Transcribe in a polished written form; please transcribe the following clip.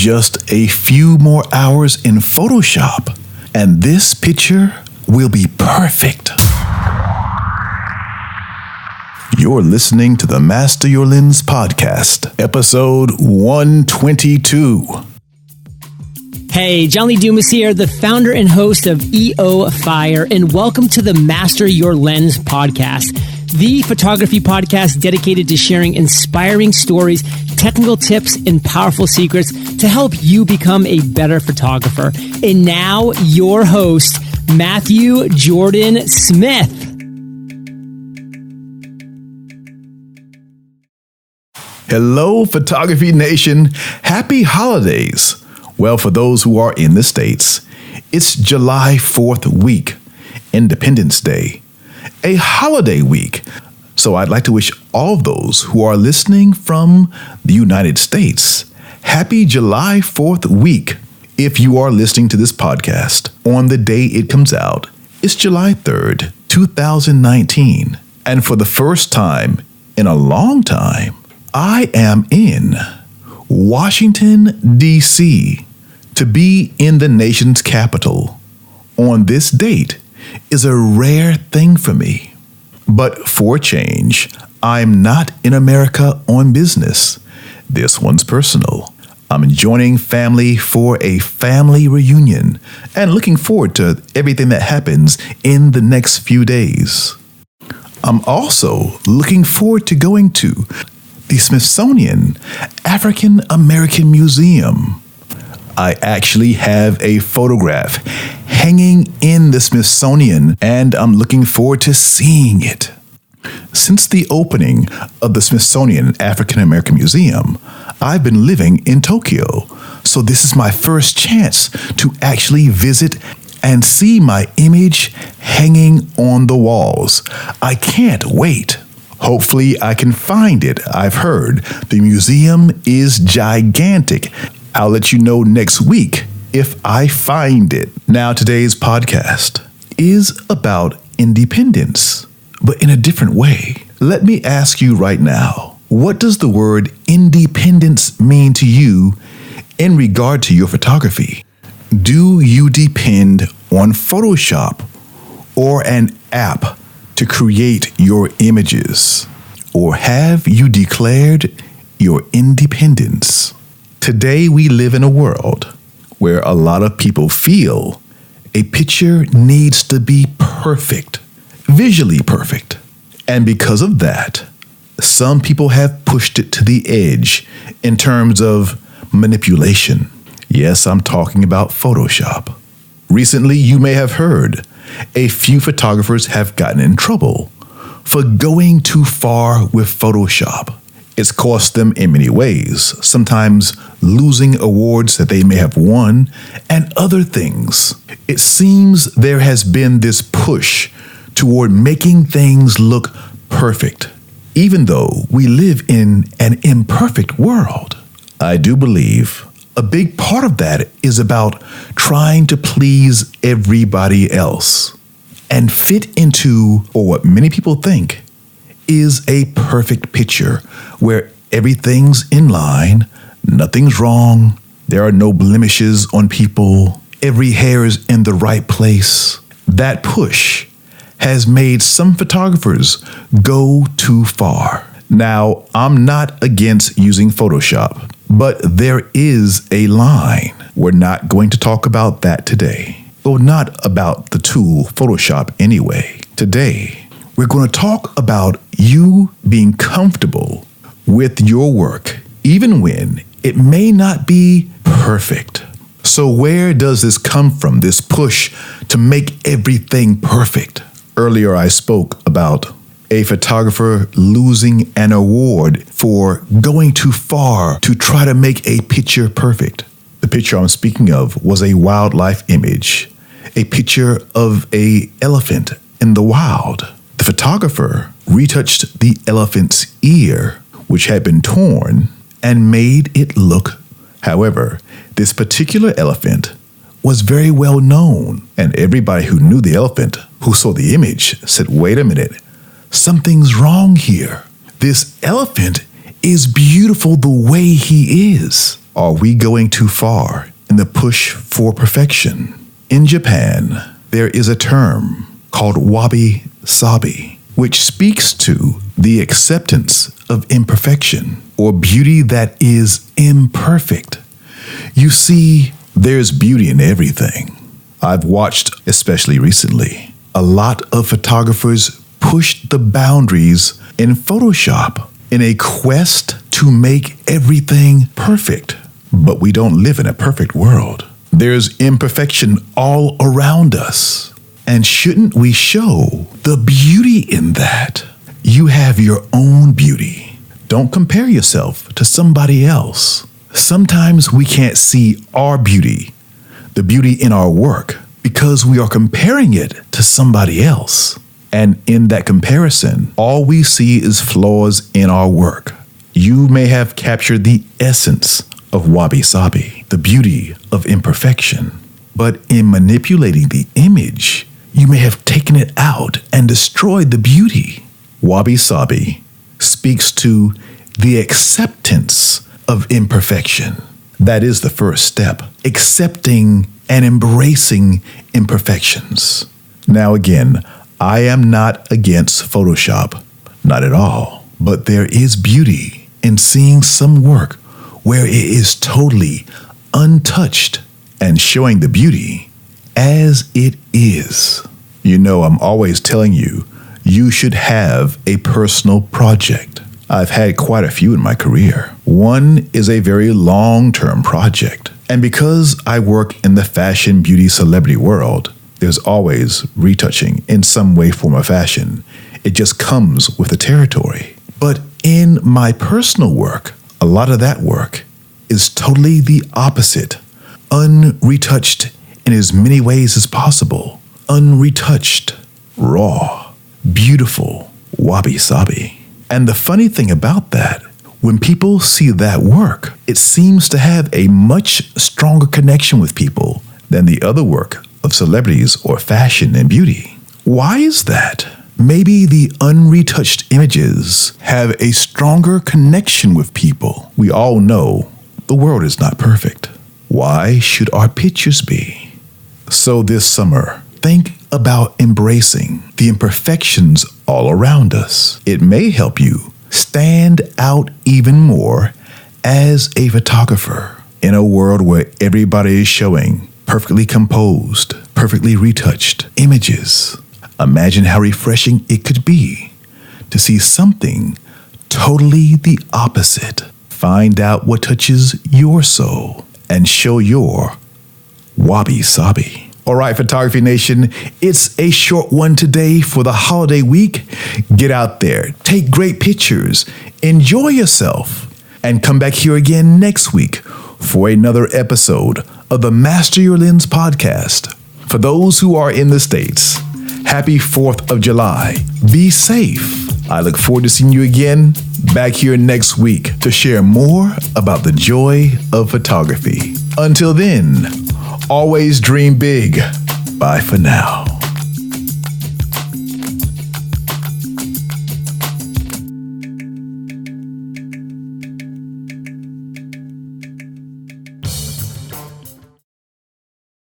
Just a few more hours in Photoshop, and this picture will be perfect. You're listening to the Master Your Lens podcast, episode 122. Hey, John Lee Dumas here, the founder and host of EO Fire, and welcome to the Master Your Lens podcast, the photography podcast dedicated to sharing inspiring stories, technical tips, and powerful secrets to help you become a better photographer. And now, your host, Matthew Jordan Smith. Hello, Photography Nation. Happy holidays. Well, for those who are in the States, it's July 4th week, Independence Day, a holiday week. So I'd like to wish all of those who are listening from the United States, happy July 4th week. If you are listening to this podcast on the day it comes out, it's July 3rd, 2019. And for the first time in a long time, I am in Washington, D.C. To be in the nation's capital on this date is a rare thing for me. But for a change, I'm not in America on business. This one's personal. I'm joining family for a family reunion and looking forward to everything that happens in the next few days. I'm also looking forward to going to the Smithsonian African American Museum. I actually have a photograph hanging in the Smithsonian, and I'm looking forward to seeing it. Since the opening of the Smithsonian African American Museum, I've been living in Tokyo, so this is my first chance to actually visit and see my image hanging on the walls. I can't wait. Hopefully I can find it. I've heard the museum is gigantic. I'll let you know next week if I find it. Now, today's podcast is about independence, but in a different way. Let me ask you right now, what does the word independence mean to you in regard to your photography? Do you depend on Photoshop or an app to create your images? Or have you declared your independence? Today, we live in a world where a lot of people feel a picture needs to be perfect, visually perfect. And because of that, some people have pushed it to the edge in terms of manipulation. Yes, I'm talking about Photoshop. Recently, you may have heard a few photographers have gotten in trouble for going too far with Photoshop. It's cost them in many ways, sometimes losing awards that they may have won and other things. It seems there has been this push toward making things look perfect, even though we live in an imperfect world. I do believe a big part of that is about trying to please everybody else and fit into, or what many people think, is a perfect picture where everything's in line, nothing's wrong, there are no blemishes on people, every hair is in the right place. That push has made some photographers go too far. Now, I'm not against using Photoshop, but there is a line. We're not going to talk about that today. Well, not about the tool Photoshop anyway. Today, we're going to talk about you being comfortable with your work, even when it may not be perfect. So where does this come from, this push to make everything perfect? Earlier, I spoke about a photographer losing an award for going too far to try to make a picture perfect. The picture I'm speaking of was a wildlife image, a picture of an elephant in the wild. The photographer retouched the elephant's ear, which had been torn, and made it look. However, this particular elephant was very well known, and everybody who knew the elephant, who saw the image, said, wait a minute, something's wrong here. This elephant is beautiful the way he is. Are we going too far in the push for perfection? In Japan, there is a term called Wabi Sabi, which speaks to the acceptance of imperfection or beauty that is imperfect. You see, there's beauty in everything. I've watched, especially recently, a lot of photographers push the boundaries in Photoshop in a quest to make everything perfect. But we don't live in a perfect world. There's imperfection all around us. And shouldn't we show the beauty in that? You have your own beauty. Don't compare yourself to somebody else. Sometimes we can't see our beauty, the beauty in our work, because we are comparing it to somebody else. And in that comparison, all we see is flaws in our work. You may have captured the essence of Wabi Sabi, the beauty of imperfection. But in manipulating the image, you may have taken it out and destroyed the beauty. Wabi Sabi speaks to the acceptance of imperfection. That is the first step, accepting and embracing imperfections. Now again, I am not against Photoshop, not at all, but there is beauty in seeing some work where it is totally untouched and showing the beauty as it is. You know, I'm always telling you, you should have a personal project. I've had quite a few in my career. One is a very long-term project. And because I work in the fashion, beauty, celebrity world, there's always retouching in some way, form, or fashion. It just comes with the territory. But in my personal work, a lot of that work is totally the opposite. Unretouched in as many ways as possible. Unretouched, raw, beautiful, Wabi Sabi. And the funny thing about that, when people see that work, it seems to have a much stronger connection with people than the other work of celebrities or fashion and beauty. Why is that? Maybe the unretouched images have a stronger connection with people. We all know the world is not perfect. Why should our pictures be? So this summer, think about embracing the imperfections all around us. It may help you stand out even more as a photographer in a world where everybody is showing perfectly composed, perfectly retouched images. Imagine how refreshing it could be to see something totally the opposite. Find out what touches your soul and show your Wabi Sabi. All right, Photography Nation, it's a short one today for the holiday week. Get out there, take great pictures, enjoy yourself, and come back here again next week for another episode of the Master Your Lens podcast. For those who are in the States, happy 4th of July. Be safe. I look forward to seeing you again back here next week to share more about the joy of photography. Until then, always dream big. Bye for now.